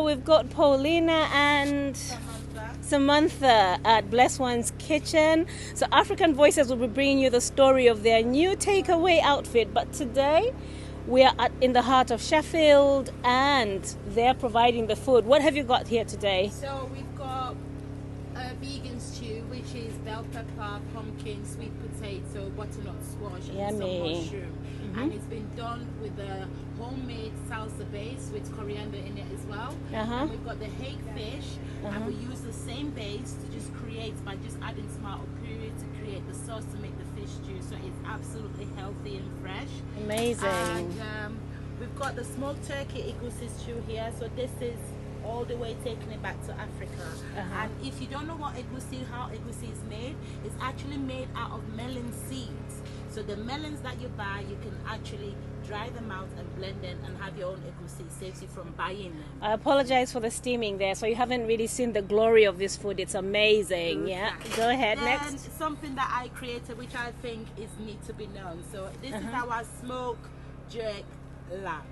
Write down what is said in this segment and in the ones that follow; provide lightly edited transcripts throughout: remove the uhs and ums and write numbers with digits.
we've got Paulina and Samantha at Blesseone's kitchen. So African Voices will be bringing you the story of their new takeaway outfit. But today we are in the heart of Sheffield and they're providing the food. What have you got here today? So we've got a vegan stew, which is bell pepper, pumpkin, sweet potato, butternut squash, and some mushroom. And it's been done with a homemade salsa base with coriander in it as well. And we've got the hake-fish, and we use the same base to just create, by just adding tomato puree to create the sauce to make the fish stew. So it's absolutely healthy and fresh. Amazing. And we've got the smoked turkey egusi stew here. So this is all the way taking it back to Africa. And if you don't know what how egusi is made, it's actually made out of melon seeds. So the melons that you buy, you can actually dry them out and blend them and have your own egusi. It saves you from buying them. I apologize for the steaming there. So you haven't really seen the glory of this food. It's amazing. Yeah. Go ahead. Then Next. Something that I created, which I think is need to be known. So this is our smoked jerk lamb.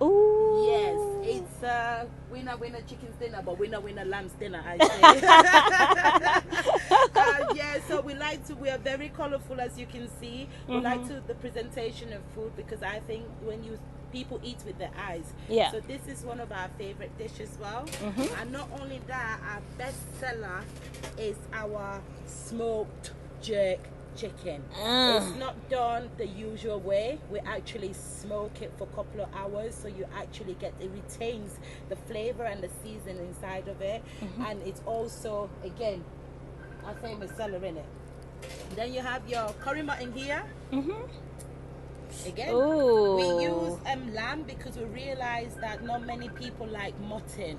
Ooh. Yes, it's winner chicken's dinner, but winner lamb's dinner, I say. Yeah, so we are very colorful, as you can see. We like the presentation of food, because I think when people eat with their eyes. Yeah. So this is one of our favorite dishes as well. And not only that, our best seller is our smoked jerk chicken. It's not done the usual way. We actually smoke it for a couple of hours, so you actually it retains the flavor and the season inside of it. And it's also, again, our famous seller in it. Then you have your curry mutton here. Again, we use lamb because we realize that not many people like mutton.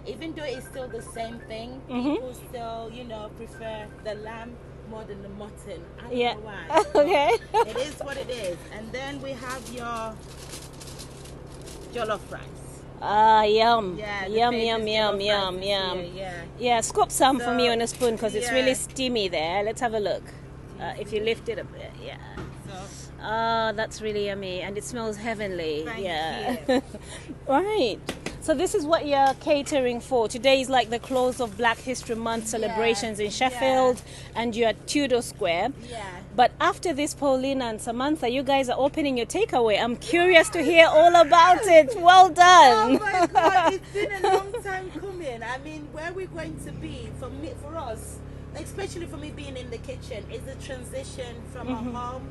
Even though it's still the same thing, people still, prefer the lamb more than the mutton. I don't know why. Okay. It is what it is. And then we have your jollof rice. Yum. Yeah, Yum. Yeah, scoop some for me on a spoon, because it's really steamy there. Let's have a look. If you lift it a bit, that's really yummy, and it smells heavenly. Thank you. Right. So this is what you're catering for. Today is like the close of Black History Month celebrations in Sheffield, and you're at Tudor Square. Yeah. But after this, Paulina and Samantha, you guys are opening your takeaway. I'm curious to hear all about it. Well done. Oh my God, it's been a long time coming. I mean, where we're going to be, for us, especially for me being in the kitchen, is a transition from a home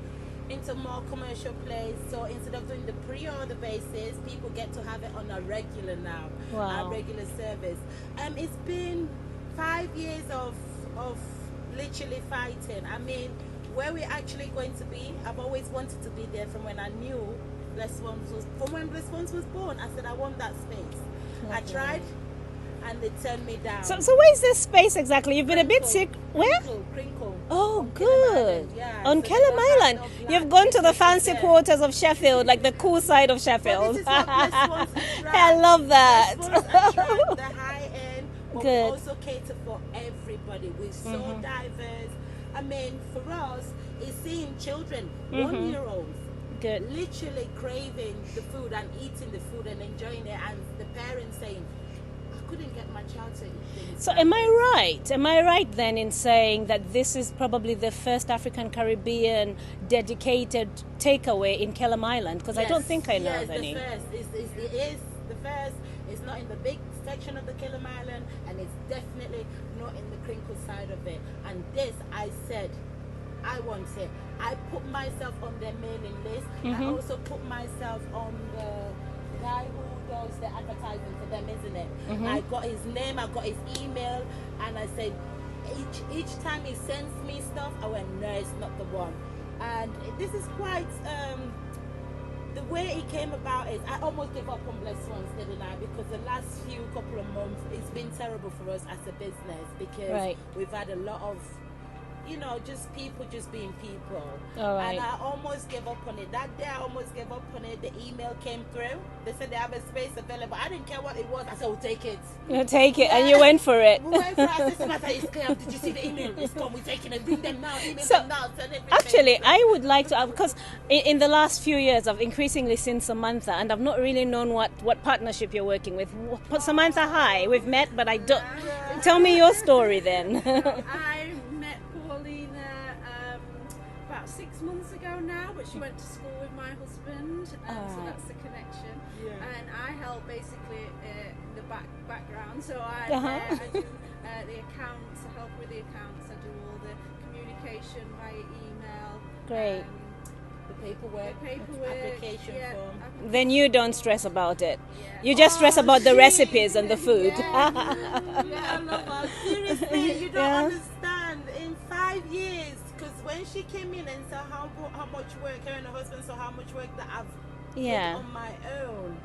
into a more commercial place. So instead of doing the pre-order basis, people get to have it on a regular now. Wow. A regular service. It's been 5 years of literally fighting. I mean, where we're actually going to be, I've always wanted to be there from when I knew when Blesseone was born. I said, I want that space. I tried, and they turned me down. So where's this space exactly? You've been a bit sick. Where? Crinkle. Oh, On good. Kelham Island, yeah. On So Kelham they don't Island. have no black You've gone to the people fancy there. quarters of Sheffield, like the cool side of Sheffield. This is what Blesseone's attract. I love that. Blesseone's attract the high end, but Good. we also cater for everybody. We're so diverse. I mean, for us, it's seeing children, 1-year-olds, Good. literally craving the food and eating the food and enjoying it, and the parents saying, I couldn't get my child to eat things. So am I right? Am I right then in saying that this is probably the first African Caribbean dedicated takeaway in Kelham Island? Because I don't think I know of any. Yes, the first. It is the first. It's not in the big section of the Kelham Island, and it's definitely not in the crinkle side of it. And this, I said, I want it. I put myself on their mailing list. I also put myself on the guy who does the advertising for them, isn't it? I got his name, I got his email, and I said, each time he sends me stuff, I went, no, it's not the one. And this is quite, the way it came about is, I almost gave up on Blesseone, didn't I? Because the last couple of months, it's been terrible for us as a business, because we've had a lot of you know, just people just being people. All right. And I almost gave up on it. That day I almost gave up on it. The email came through. They said they have a space available. I didn't care what it was. I said, we'll take it. You take it, and you went for it. We went for it. I said, Samantha, it's clear. Did you see the email? It's come. We're taking it. Bring them now. Email them now. Send everything. Actually, I would like to, because in the last few years, I've increasingly seen Samantha, and I've not really known what partnership you're working with. Samantha, hi. We've met, but I don't. Tell me your story then. I met Paulina about 6 months ago now, but she went to school with my husband, so that's the connection. Yeah. And I help basically in the background, so I do the accounts, I help with the accounts, I do all the communication via email. Great. The paperwork, application form. Then you don't stress about it. You just stress about the recipes and the food. Yeah, I love her. Seriously, you don't understand. In 5 years, because when she came in and saw how much work her and her husband saw how much work that I've done on my own.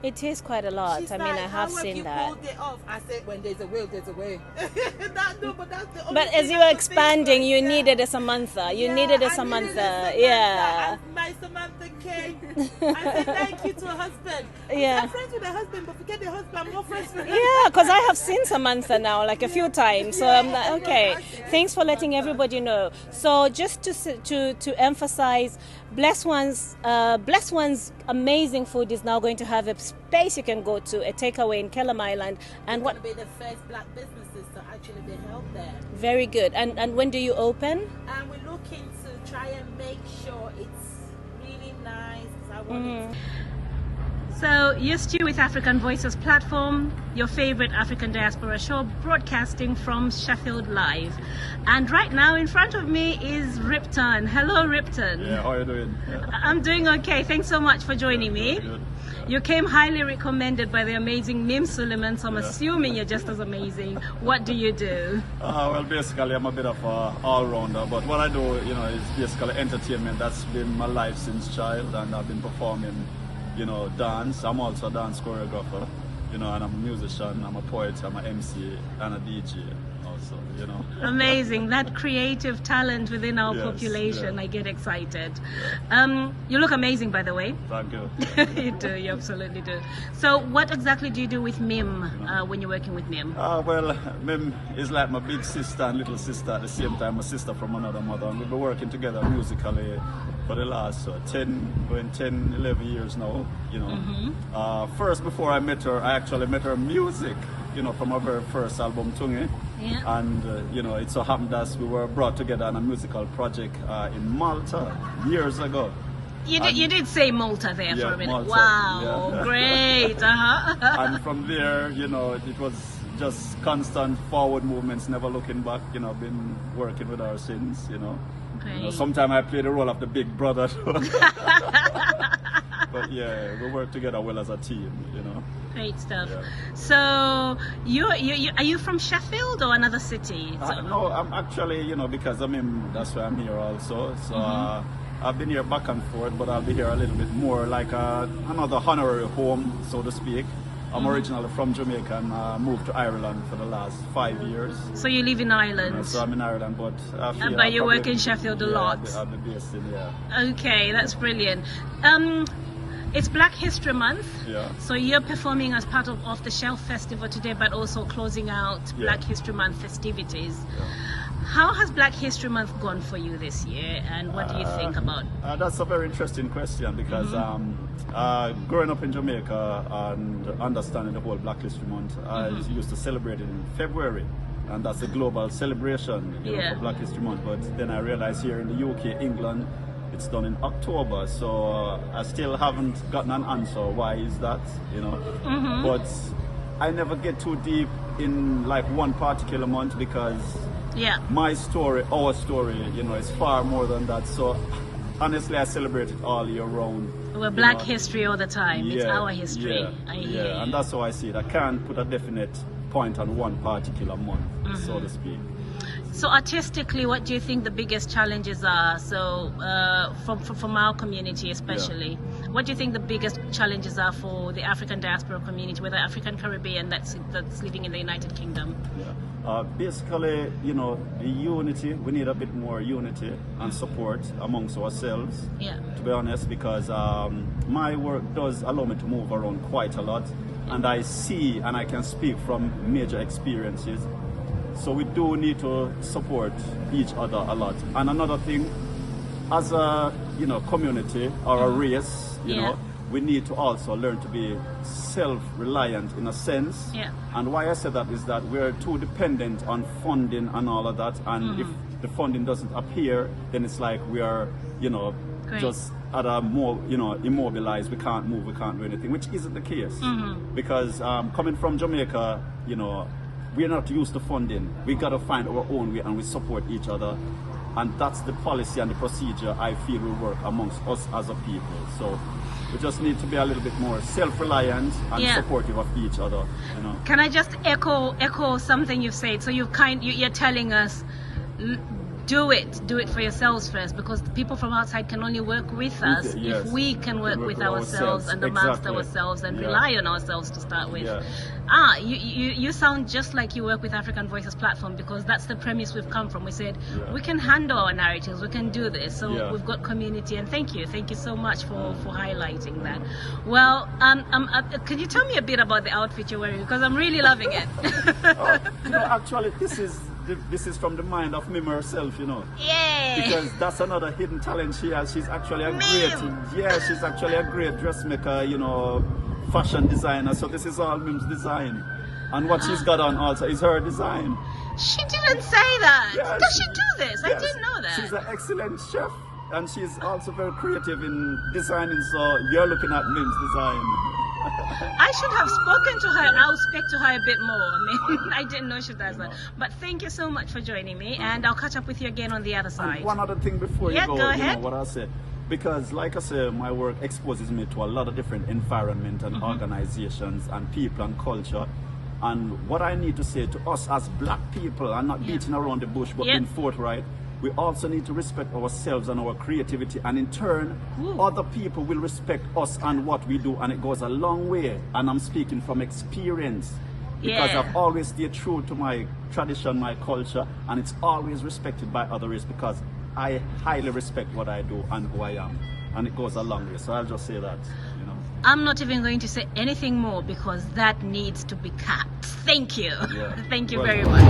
It is quite a lot. She's I mean, like, I have how seen you that. pulled it off? I said, when there's a will, there's a way. But that's the only But as thing you I were could expanding, think you of. needed a Samantha. You Yeah, needed a I Samantha. needed a Yeah. And my Samantha came. I said thank you to her husband. Yeah. I'm friends with her husband, but forget the husband. I'm more friends with her. Yeah, because I have seen Samantha now like a few times. So I'm like, okay. Thanks for letting everybody know. So just to emphasize, Blesseone's amazing food is now going to have a space you can go to, a takeaway in Kelham Island, and We're going to be the first black businesses to actually be held there. Very good. And when do you open? And we're looking to try and make sure it's really nice. 'Cause I want it. So, you're still with African Voices platform, your favorite African diaspora show, broadcasting from Sheffield live. And right now in front of me is Ripton. Hello, Ripton. Yeah, how are you doing? Yeah. I'm doing okay. Thanks so much for joining me. Good. You came highly recommended by the amazing Mim Suleiman, so I'm assuming you're just as amazing. What do you do? Well, basically, I'm a bit of an all-rounder, but what I do, you know, is basically entertainment. That's been my life since child, and I've been performing, you know, dance. I'm also a dance choreographer, you know, and I'm a musician, I'm a poet, I'm an MC, and a DJ also, you know. Amazing. That creative talent within our Yes, population, yeah. I get excited. You look amazing, by the way. Thank you. You do, you absolutely do. So what exactly do you do with Mim when you're working with Mim? Well, Mim is like my big sister and little sister at the same time, a sister from another mother, and we've been working together musically for the last 10, 11 years now, you know. First, before I met her, I actually met her music, you know, from our very first album, Tungi. Yeah. And, you know, it so happened that we were brought together on a musical project in Malta years ago. You did say Malta there for a minute. Malta, Wow, yeah. great. And from there, you know, it was just constant forward movements, never looking back. You know, I've been working with her since, you know. Great. You know, sometimes I play the role of the big brother. But yeah, we work together well as a team, you know. Great stuff. Yeah. So, are you from Sheffield or another city? No, I'm actually, you know, because that's why I'm here also. So I've been here back and forth, but I'll be here a little bit more like another honorary home, so to speak. I'm originally from Jamaica and moved to Ireland for the last 5 years. So you live in Ireland? You know, so I'm in Ireland, but I feel but you work in Sheffield a lot? I'll be based in, Okay, that's brilliant. It's Black History Month, Yeah. so you're performing as part of the Shelf Festival today, but also closing out Black History Month festivities. How has Black History Month gone for you this year, and what do you think about? That's a very interesting question because growing up in Jamaica and understanding the whole Black History Month, I used to celebrate it in February, and that's a global celebration, you know, for Black History Month. But then I realized here in the UK, England, it's done in October, so I still haven't gotten an answer. Why is that? You know, but I never get too deep in like one particular month because my story, our story, you know, is far more than that. So honestly, I celebrate it all year round. We're Black history all the time. It's our history. Yeah, and that's how I see it. I can't put a definite point on one particular month, so to speak. So artistically, what do you think the biggest challenges are? So from our community especially, what do you think the biggest challenges are for the African diaspora community, whether African Caribbean that's living in the United Kingdom? Basically, you know, the unity, we need a bit more unity and support amongst ourselves, Yeah. to be honest, because my work does allow me to move around quite a lot, and I see and I can speak from major experiences. So we do need to support each other a lot. And another thing, as a, you know, community or a race, you Yeah. know, we need to also learn to be self-reliant in a sense. Yeah. And why I say that is that we're too dependent on funding and all of that. And if the funding doesn't appear, then it's like we are, you know, Great. just at a more, you know, immobilized. We can't move, we can't do anything, which isn't the case. Because coming from Jamaica, you know, we're not used to funding. We got to find our own way, and we support each other. And that's the policy and the procedure I feel will work amongst us as a people. So we just need to be a little bit more self-reliant and Yeah. supportive of each other, you know. Can I just echo something you've said? So you're telling us, do it for yourselves first, because the people from outside can only work with us yes. if we can work with ourselves and amongst Exactly. ourselves and Yeah. rely on ourselves to start with. Yeah. You sound just like you work with African Voices platform, because that's the premise we've come from. We said we can handle our narratives, we can do this. So Yeah. we've got community, and thank you so much for highlighting that. Well, can you tell me a bit about the outfit you're wearing, because I'm really loving it. You know, actually, this is from the mind of Mim herself, you know. Yay! Because that's another hidden talent she has. She's actually she's actually a great dressmaker, you know, fashion designer. So this is all Mim's design. And what she's got on also is her design. She didn't say that. Yes. Does she do this? I Yes. didn't know that. She's an excellent chef, and she's also very creative in designing. So you're looking at Mim's design. I should have spoken to her. I'll speak to her a bit more. I mean, I didn't know she does that. But thank you so much for joining me, and I'll catch up with you again on the other side. And one other thing before Yeah, you go, go you know ahead. what I say. Because like I say, my work exposes me to a lot of different environment and organizations and people and culture. And what I need to say to us as black people, and not beating around the bush, but being forthright, we also need to respect ourselves and our creativity, and in turn, other people will respect us and what we do, and it goes a long way. And I'm speaking from experience, because Yeah. I've always stayed true to my tradition, my culture, and it's always respected by others, because I highly respect what I do and who I am, and it goes a long way. So I'll just say that, you know. I'm not even going to say anything more, because that needs to be capped. Thank you. Yeah. Thank you Well very much.